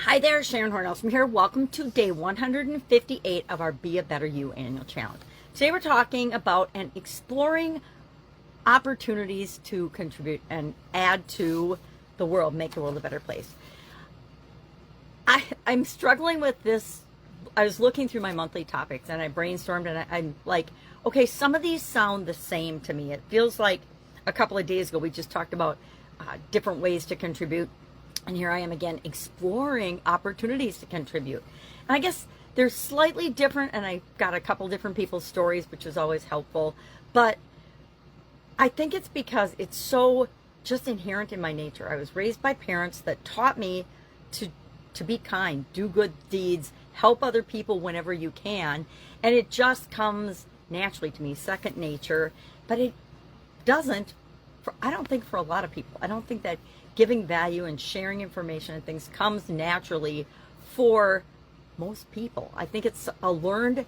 Hi there, Sharon Horne-Ellstrom here. Welcome to day 158 of our Be a Better You annual challenge. Today we're talking about and exploring opportunities to contribute and add to the world, make the world a better place. I'm struggling with this. I was looking through my monthly topics and I brainstormed and I'm like, okay, some of these sound the same to me. It feels like a couple of days ago we just talked about different ways to contribute. And here I am again exploring opportunities to contribute. And I guess they're slightly different, and I got a couple different people's stories, which is always helpful. But I think it's because it's so just inherent in my nature. I was raised by parents that taught me to be kind, do good deeds, help other people whenever you can. And it just comes naturally to me, second nature. But it doesn't, I don't think for a lot of people. I don't think that giving value and sharing information and things comes naturally for most people. I think it's a learned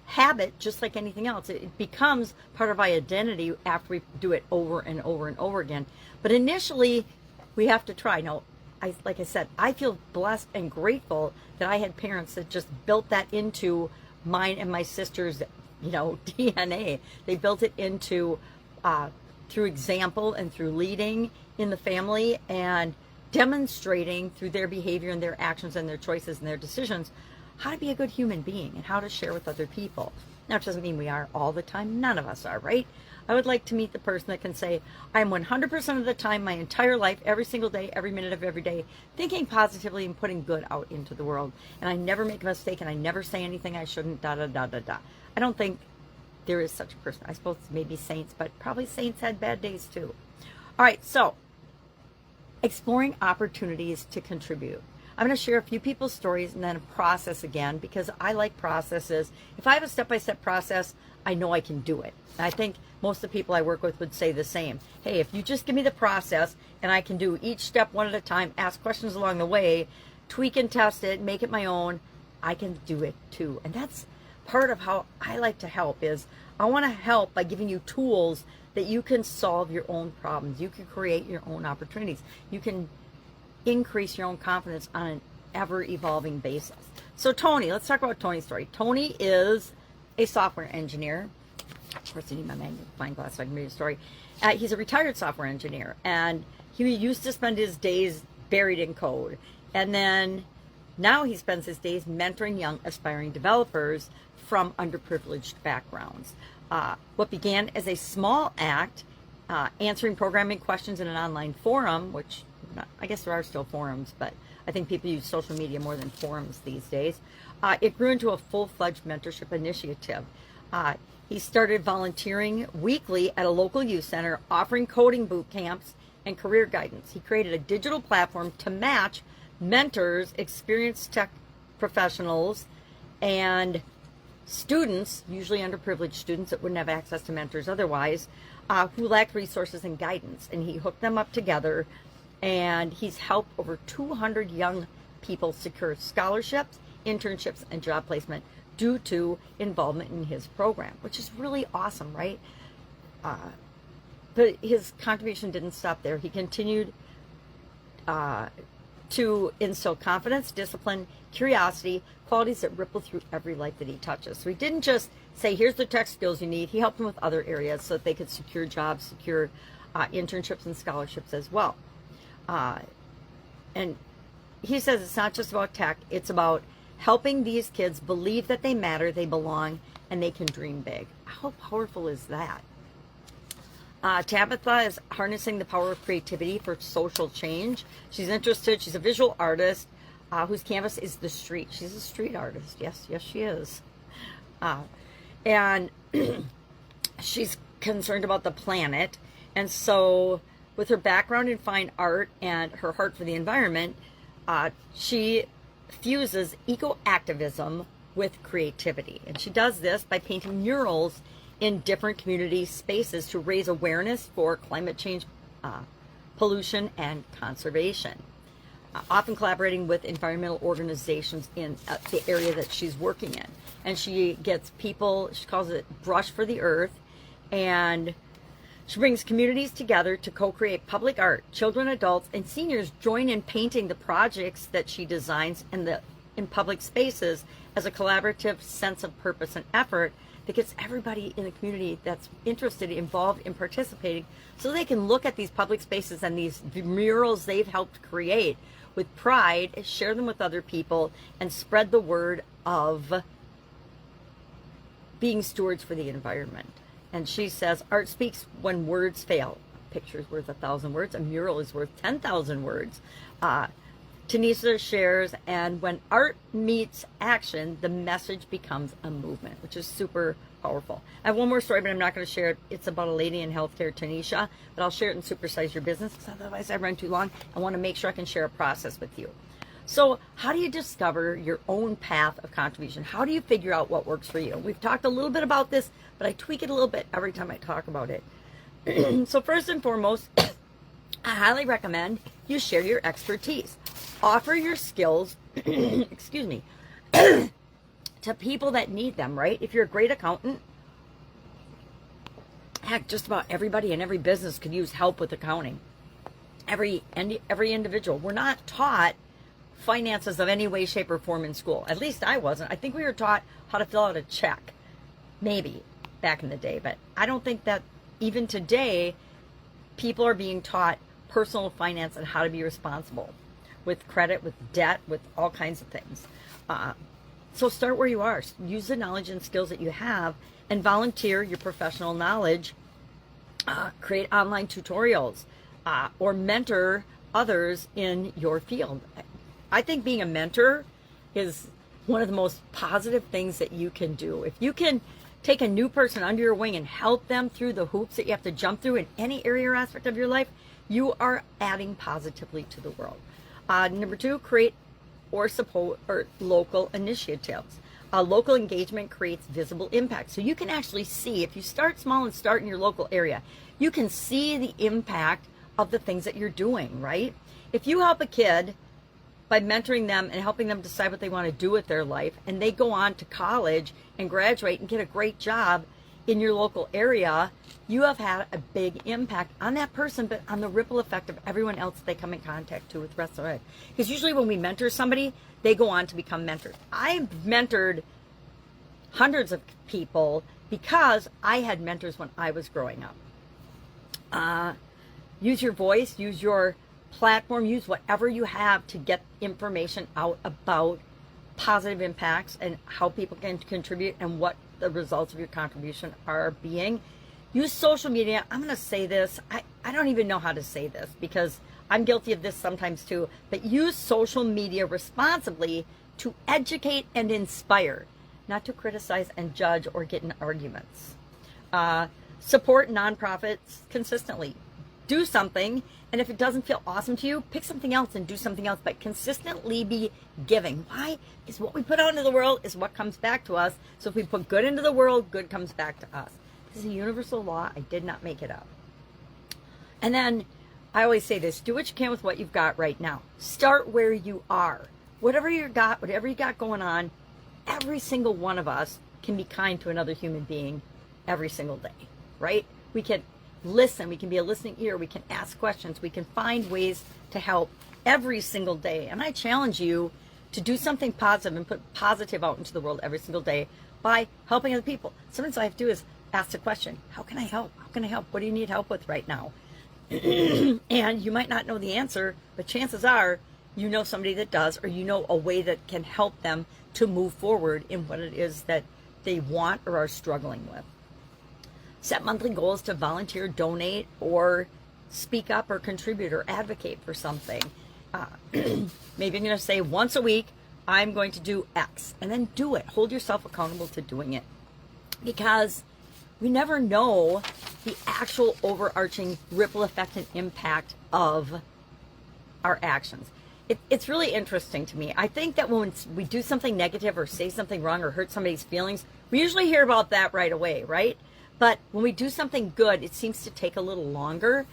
habit, just like anything else. It becomes part of our identity after we do it over and over and over again. But initially, we have to try. Now, like I said, I feel blessed and grateful that I had parents that just built that into mine and my sister's, DNA. They built it into through example and through leading in the family and demonstrating through their behavior and their actions and their choices and their decisions how to be a good human being and how to share with other people. Now, it doesn't mean we are all the time. None of us are, right? I would like to meet the person that can say, I'm 100% of the time, my entire life, every single day, every minute of every day, thinking positively and putting good out into the world. And I never make a mistake and I never say anything I shouldn't, I don't think there is such a person. I suppose maybe saints, but probably saints had bad days too. All right, so exploring opportunities to contribute. I'm going to share a few people's stories and then a process again because I like processes. If I have a step-by-step process, I know I can do it. And I think most of the people I work with would say the same. Hey, if you just give me the process and I can do each step one at a time, ask questions along the way, tweak and test it, make it my own, I can do it too. And that's part of how I like to help is I want to help by giving you tools that you can solve your own problems. You can create your own opportunities. You can increase your own confidence on an ever-evolving basis. So Tony, let's talk about Tony's story. Tony is a software engineer. Of course, I need my magnifying glass so I can read his story. He's a retired software engineer, and he used to spend his days buried in code. And then now he spends his days mentoring young aspiring developers from underprivileged backgrounds. What began as a small act, answering programming questions in an online forum, which I guess there are still forums, but I think people use social media more than forums these days. It grew into a full-fledged mentorship initiative. He started volunteering weekly at a local youth center, offering coding boot camps and career guidance. He created a digital platform to match mentors, experienced tech professionals, and students, usually underprivileged students that wouldn't have access to mentors otherwise, who lacked resources and guidance. And he hooked them up together, and he's helped over 200 young people secure scholarships, internships, and job placement due to involvement in his program, which is really awesome, right? But his contribution didn't stop there. He continued to instill confidence, discipline, curiosity, qualities that ripple through every life that he touches. So he didn't just say, here's the tech skills you need. He helped them with other areas so that they could secure jobs, secure internships and scholarships as well. And he says it's not just about tech, it's about helping these kids believe that they matter, they belong, and they can dream big. How powerful is that? Tabitha is harnessing the power of creativity for social change. She's interested. She's a visual artist whose canvas is the street. She's a street artist. Yes, she is. And she's concerned about the planet. And so with her background in fine art and her heart for the environment, she fuses eco-activism with creativity. And she does this by painting murals in different community spaces to raise awareness for climate change, pollution, and conservation. Often collaborating with environmental organizations in the area that she's working in. And she gets people, she calls it Brush for the Earth, and She brings communities together to co-create public art. Children, adults, and seniors join in painting the projects that she designs in public spaces as a collaborative sense of purpose and effort that gets everybody in the community that's interested involved in participating, so they can look at these public spaces and these murals they've helped create with pride, share them with other people, and spread the word of being stewards for the environment. And she says, art speaks when words fail. A picture is worth 1,000 words. A mural is worth 10,000 words. Tanisha shares, and when art meets action, the message becomes a movement, which is super powerful. I have one more story, but I'm not going to share it. It's about a lady in healthcare, Tanisha, but I'll share it in Supersize Your Business, because otherwise I run too long. I want to make sure I can share a process with you. So how do you discover your own path of contribution? How do you figure out what works for you? We've talked a little bit about this, but I tweak it a little bit every time I talk about it. So first and foremost, I highly recommend you share your expertise. Offer your skills, excuse me, to people that need them, right? If you're a great accountant, heck, just about everybody in every business could use help with accounting. Every individual. We're not taught finances of any way, shape, or form in school. At least I wasn't. I think we were taught how to fill out a check, maybe back in the day, but I don't think that even today people are being taught personal finance and how to be responsible with credit, with debt, with all kinds of things. So start where you are. Use the knowledge and skills that you have and volunteer your professional knowledge. Create online tutorials or mentor others in your field. I think being a mentor is one of the most positive things that you can do. If you can take a new person under your wing and help them through the hoops that you have to jump through in any area or aspect of your life, you are adding positively to the world. Number 2, create or support local initiatives. Local engagement creates visible impact. So you can actually see, if you start small and start in your local area, you can see the impact of the things that you're doing, right? If you help a kid by mentoring them and helping them decide what they want to do with their life, and they go on to college and graduate and get a great job in your local area, you have had a big impact on that person, but on the ripple effect of everyone else they come in contact to with the rest of their life. Because usually when we mentor somebody, they go on to become mentors. I've mentored hundreds of people because I had mentors when I was growing up. Use your voice, use your platform, use whatever you have to get information out about positive impacts and how people can contribute and what the results of your contribution are being. Use social media. I'm going to say this. I don't even know how to say this because I'm guilty of this sometimes too, but use social media responsibly to educate and inspire, not to criticize and judge or get in arguments. Support nonprofits consistently. Do something, and if it doesn't feel awesome to you, pick something else and do something else, but consistently be giving. Why? Because what we put out into the world is what comes back to us. So if we put good into the world, good comes back to us. This is a universal law. I did not make it up. And then I always say this, do what you can with what you've got right now. Start where you are. Whatever you got going on, every single one of us can be kind to another human being every single day, right? We can listen, we can be a listening ear, we can ask questions, we can find ways to help every single day. And I challenge you to do something positive and put positive out into the world every single day by helping other people. Sometimes all I have to do is ask the question, how can I help? How can I help? What do you need help with right now? And you might not know the answer, but chances are you know somebody that does, or you know a way that can help them to move forward in what it is that they want or are struggling with. Set monthly goals to volunteer, donate, or speak up or contribute or advocate for something. Maybe I'm going to say once a week, I'm going to do X, and then do it. Hold yourself accountable to doing it, because we never know the actual overarching ripple effect and impact of our actions. It's really interesting to me. I think that when we do something negative or say something wrong or hurt somebody's feelings, we usually hear about that right away, right? But when we do something good, it seems to take a little longer.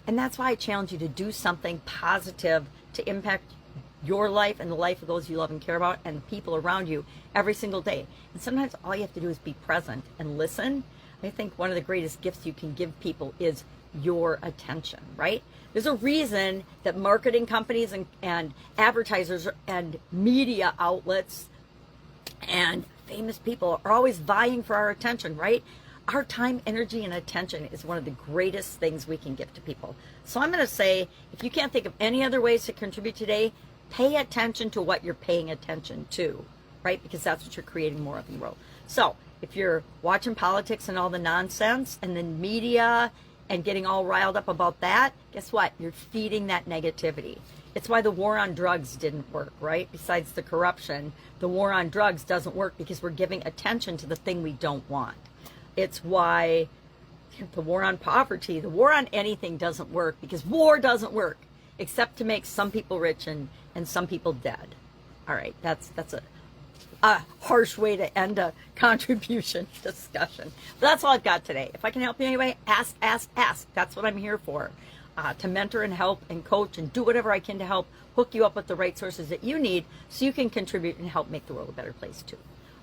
And that's why I challenge you to do something positive to impact your life and the life of those you love and care about and the people around you every single day. And sometimes all you have to do is be present and listen. I think one of the greatest gifts you can give people is your attention, right? There's a reason that marketing companies and advertisers and media outlets and famous people are always vying for our attention, right? Our time, energy, and attention is one of the greatest things we can give to people. So I'm going to say, if you can't think of any other ways to contribute today, pay attention to what you're paying attention to, right? Because that's what you're creating more of in the world. So if you're watching politics and all the nonsense and then media and getting all riled up about that, guess what? You're feeding that negativity. It's why the war on drugs didn't work, right? Besides the corruption, the war on drugs doesn't work because we're giving attention to the thing we don't want. It's why the war on poverty, the war on anything doesn't work, because war doesn't work except to make some people rich and some people dead. All right, that's a harsh way to end a contribution discussion. But that's all I've got today. If I can help you anyway, ask. That's what I'm here for, to mentor and help and coach and do whatever I can to help hook you up with the right sources that you need so you can contribute and help make the world a better place too.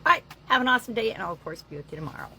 All right, have an awesome day, and I'll, of course, be with you tomorrow.